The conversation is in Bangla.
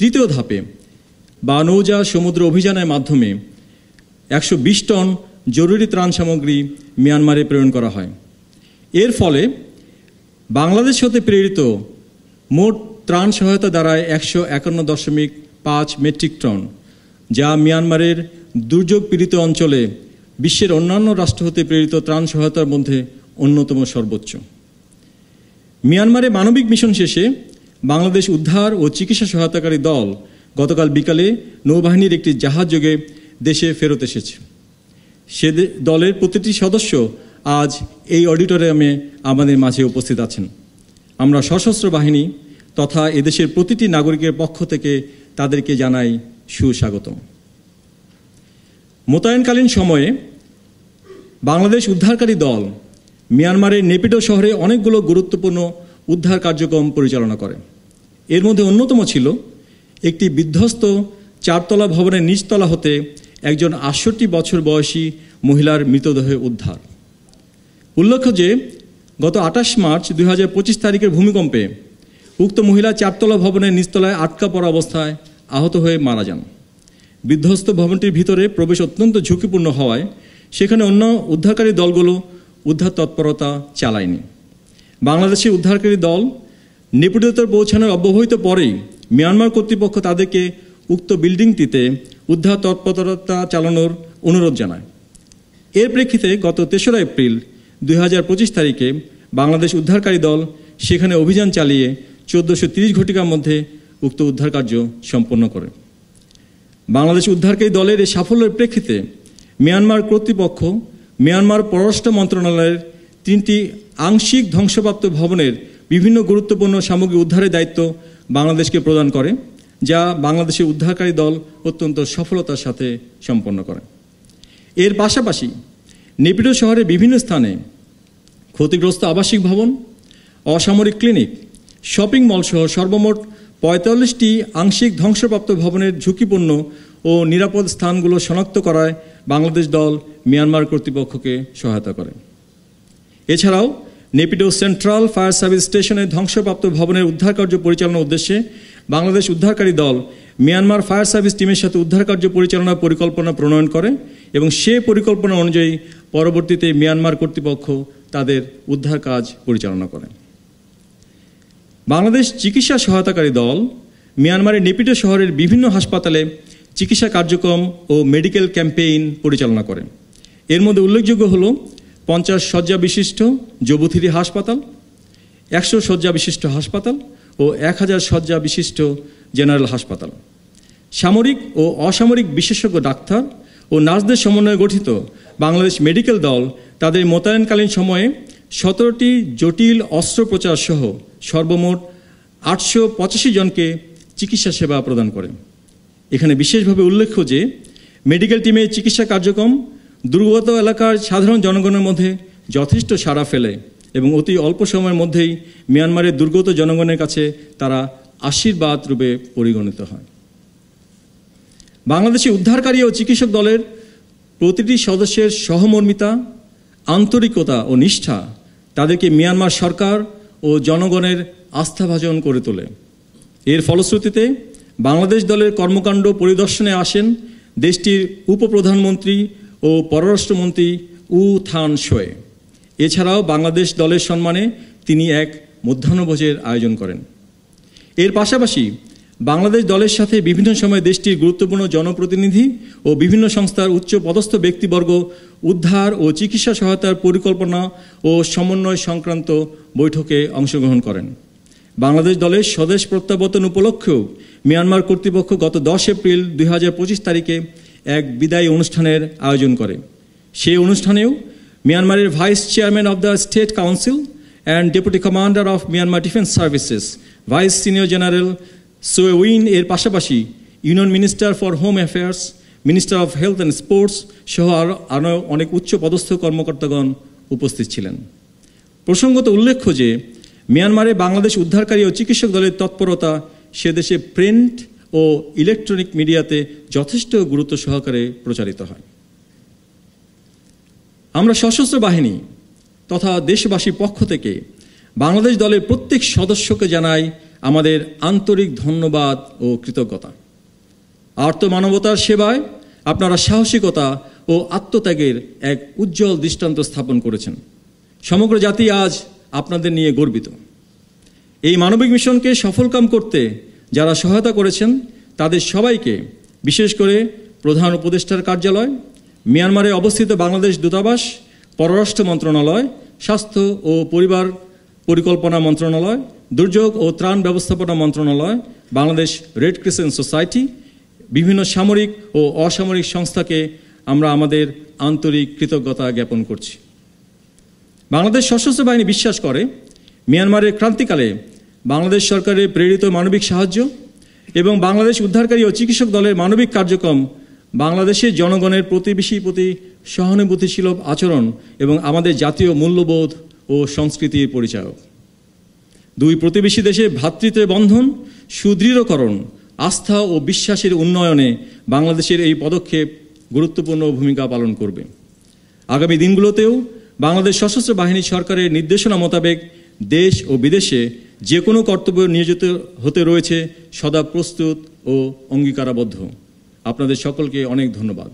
তৃতীয় ধাপে বা নৌজা সমুদ্র অভিযানের মাধ্যমে 120 টন জরুরি ত্রাণ সামগ্রী মিয়ানমারে প্রেরণ করা হয়। এর ফলে বাংলাদেশ হতে প্রেরিত মোট ত্রাণ সহায়তা দাঁড়ায় 151.5 মেট্রিক টন, যা মিয়ানমারের দুর্যোগ পীড়িত অঞ্চলে বিশ্বের অন্যান্য রাষ্ট্র হতে প্রেরিত ত্রাণ সহায়তার মধ্যে অন্যতম সর্বোচ্চ। মিয়ানমারে মানবিক মিশন শেষে বাংলাদেশ উদ্ধার ও চিকিৎসা সহায়তাকারী দল গতকাল বিকালে নৌবাহিনীর একটি জাহাজ যোগে দেশে ফেরত এসেছে। সে দলের প্রতিটি সদস্য আজ এই অডিটোরিয়ামে আমাদের মাঝে উপস্থিত আছেন। আমরা সশস্ত্র বাহিনী তথা এদেশের প্রতিটি নাগরিকের পক্ষ থেকে তাদেরকে জানাই সুস্বাগতম। মোতায়েনকালীন সময়ে বাংলাদেশ উদ্ধারকারী দল মিয়ানমারের নেপিডো শহরে অনেকগুলো গুরুত্বপূর্ণ উদ্ধার কার্যক্রম পরিচালনা করে। এর মধ্যে অন্যতম ছিল একটি বিধ্বস্ত 4তলা ভবনের নিচতলা হতে একজন 68 বছর বয়সী মহিলার মৃতদেহ উদ্ধার। উল্লেখ্য যে গত 28 মার্চ 2025 তারিখের ভূমিকম্পে উক্ত মহিলা 4তলা ভবনের নিচতলায় আটকা পড়া অবস্থায় আহত হয়ে মারা যান। বিধ্বস্ত ভবনটির ভিতরে প্রবেশ অত্যন্ত ঝুঁকিপূর্ণ হওয়ায় সেখানে অন্য উদ্ধারকারী দলগুলো উদ্ধার তৎপরতা চালায়নি। বাংলাদেশের উদ্ধারকারী দল নেপিডোতে পৌঁছানোর অব্যবহিত পরেই মিয়ানমার কর্তৃপক্ষ তাদেরকে উক্ত বিল্ডিংটিতে উদ্ধার তৎপরতা চালানোর অনুরোধ জানায়। এর প্রেক্ষিতে গত 3রা এপ্রিল 2025 তারিখে বাংলাদেশ উদ্ধারকারী দল সেখানে অভিযান চালিয়ে 1430 ঘটিকার মধ্যে উক্ত উদ্ধার কার্য সম্পন্ন করে। বাংলাদেশ উদ্ধারকারী দলের এই সাফল্যের প্রেক্ষিতে মিয়ানমার কর্তৃপক্ষ মিয়ানমার পররাষ্ট্র মন্ত্রণালয়ের 3টি আংশিক ধ্বংসপ্রাপ্ত ভবনের বিভিন্ন গুরুত্বপূর্ণ সামগ্রী উদ্ধারের দায়িত্ব বাংলাদেশকে প্রদান করে, যা বাংলাদেশের উদ্ধারকারী দল অত্যন্ত সফলতার সাথে সম্পন্ন করে। এর পাশাপাশি নেপিডো শহরের বিভিন্ন স্থানে ক্ষতিগ্রস্ত আবাসিক ভবন, অসামরিক ক্লিনিক, শপিং মল সহ সর্বমোট 45টি আংশিক ধ্বংসপ্রাপ্ত ভবনের ঝুঁকিপূর্ণ ও নিরাপদ স্থানগুলো শনাক্ত করায় বাংলাদেশ দল মিয়ানমার কর্তৃপক্ষকে সহায়তা করে। এছাড়াও নেপিডো সেন্ট্রাল ফায়ার সার্ভিস স্টেশনের ধ্বংসপ্রাপ্ত ভবনের উদ্ধার কার্য পরিচালনার উদ্দেশ্যে বাংলাদেশ উদ্ধারকারী দল মিয়ানমার ফায়ার সার্ভিস টিমের সাথে উদ্ধার কার্য পরিচালনার পরিকল্পনা প্রণয়ন করে এবং সে পরিকল্পনা অনুযায়ী পরবর্তীতে মিয়ানমার কর্তৃপক্ষ তাদের উদ্ধার কাজ পরিচালনা করে। বাংলাদেশ চিকিৎসা সহায়তাকারী দল মিয়ানমারের নেপিডো শহরের বিভিন্ন হাসপাতালে চিকিৎসা কার্যক্রম ও মেডিকেল ক্যাম্পেইন পরিচালনা করে। এর মধ্যে উল্লেখযোগ্য হল 50 শয্যা বিশিষ্ট জবুথিরি হাসপাতাল, 100 শয্যা বিশিষ্ট হাসপাতাল ও 1000 শয্যা বিশিষ্ট জেনারেল হাসপাতাল। সামরিক ও অসামরিক বিশেষজ্ঞ ডাক্তার ও নার্সদের সমন্বয়ে গঠিত বাংলাদেশ মেডিকেল দল তাদের মোতায়েনকালীন সময়ে 17টি জটিল অস্ত্রোপচার সহ সর্বমোট 885 জনকে চিকিৎসা সেবা প্রদান করে। এখানে বিশেষভাবে উল্লেখ্য যে মেডিকেল টিমের চিকিৎসা কার্যক্রম দুর্গত এলাকার সাধারণ জনগণের মধ্যে যথেষ্ট সাড়া ফেলে এবং অতি অল্প সময়ের মধ্যেই মিয়ানমারের দুর্গত জনগণের কাছে তারা আশীর্বাদ রূপে পরিগণিত হয়। বাংলাদেশের উদ্ধারকারী ও চিকিৎসক দলের প্রতিটি সদস্যের সহমর্মিতা, আন্তরিকতা ও নিষ্ঠা তাদেরকে মিয়ানমার সরকার ও জনগণের আস্থাভাজন করে তোলে। এর ফলশ্রুতিতে বাংলাদেশ দলের কর্মকাণ্ড পরিদর্শনে আসেন দেশটির উপপ্রধানমন্ত্রী ও পররাষ্ট্রমন্ত্রী উ থান শোয়ে। এছাড়াও বাংলাদেশ দলের সম্মানে তিনি এক মধ্যাহ্নভোজের আয়োজন করেন। এর পাশাপাশি বাংলাদেশ দলের সাথে বিভিন্ন সময় দেশটির গুরুত্বপূর্ণ জনপ্রতিনিধি ও বিভিন্ন সংস্থার উচ্চ পদস্থ ব্যক্তিবর্গ উদ্ধার ও চিকিৎসা সহায়তার পরিকল্পনা ও সমন্বয় সংক্রান্ত বৈঠকে অংশগ্রহণ করেন। বাংলাদেশ দলের স্বদেশ প্রত্যাবর্তন উপলক্ষেও মিয়ানমার কর্তৃপক্ষ গত 10 এপ্রিল 2025 তারিখে এক বিদায়ী অনুষ্ঠানের আয়োজন করে। সেই অনুষ্ঠানেও মিয়ানমারের vice chairman of the state council and deputy commander of Myanmar defence services vice senior general sow win এর পাশাপাশি union minister for home affairs, minister of health and sports সহ আরও অনেক উচ্চ পদস্থ কর্মকর্তাগণ উপস্থিত ছিলেন। প্রসঙ্গত উল্লেখ্য যে মিয়ানমারে বাংলাদেশ উদ্ধারকারী ও চিকিৎসক দলের তৎপরতা সে দেশে প্রিন্ট ও ইলেকট্রনিক মিডিয়াতে যথেষ্ট গুরুত্ব সহকারে প্রচারিত হয়। আমরা সশস্ত্র বাহিনী তথা দেশবাসীর পক্ষ থেকে বাংলাদেশ দলের প্রত্যেক সদস্যকে জানাই আমাদের আন্তরিক ধন্যবাদ ও কৃতজ্ঞতা। আর্তমানবতার সেবায় আপনারা সাহসিকতা ও আত্মত্যাগের এক উজ্জ্বল দৃষ্টান্ত স্থাপন করেছেন। সমগ্র জাতি আজ আপনাদের নিয়ে গর্বিত। এই মানবিক মিশনকে সফলকাম করতে যারা সহায়তা করেছেন তাদের সবাইকে, বিশেষ করে প্রধান উপদেষ্টার কার্যালয়, মিয়ানমারে অবস্থিত বাংলাদেশ দূতাবাস, পররাষ্ট্র মন্ত্রণালয়, স্বাস্থ্য ও পরিবার পরিকল্পনা মন্ত্রণালয়, দুর্যোগ ও ত্রাণ ব্যবস্থাপনা মন্ত্রণালয়, বাংলাদেশ রেড ক্রিসেন্ট সোসাইটি, বিভিন্ন সামরিক ও অসামরিক সংস্থাকে আমরা আমাদের আন্তরিক কৃতজ্ঞতা জ্ঞাপন করছি। বাংলাদেশ সশস্ত্র বাহিনী বিশ্বাস করে মিয়ানমারের ক্রান্তিকালে বাংলাদেশ সরকারের প্রেরিত মানবিক সাহায্য এবং বাংলাদেশ উদ্ধারকারী ও চিকিৎসক দলের মানবিক কার্যক্রম বাংলাদেশের জনগণের প্রতিবেশীর প্রতি সহানুভূতিশীল আচরণ এবং আমাদের জাতীয় মূল্যবোধ ও সংস্কৃতির পরিচায়ক। দুই প্রতিবেশী দেশের ভ্রাতৃত্বের বন্ধন সুদৃঢ়করণ, আস্থা ও বিশ্বাসের উন্নয়নে বাংলাদেশের এই পদক্ষেপ গুরুত্বপূর্ণ ভূমিকা পালন করবে। আগামী দিনগুলোতেও বাংলাদেশ সশস্ত্র বাহিনী সরকারের নির্দেশনা মোতাবেক দেশ ও বিদেশে যে কোনো কর্তব্য নিয়োজিত হতে রয়েছে সদা প্রস্তুত ও অঙ্গীকারাবদ্ধ। আপনাদের সকলকে অনেক ধন্যবাদ।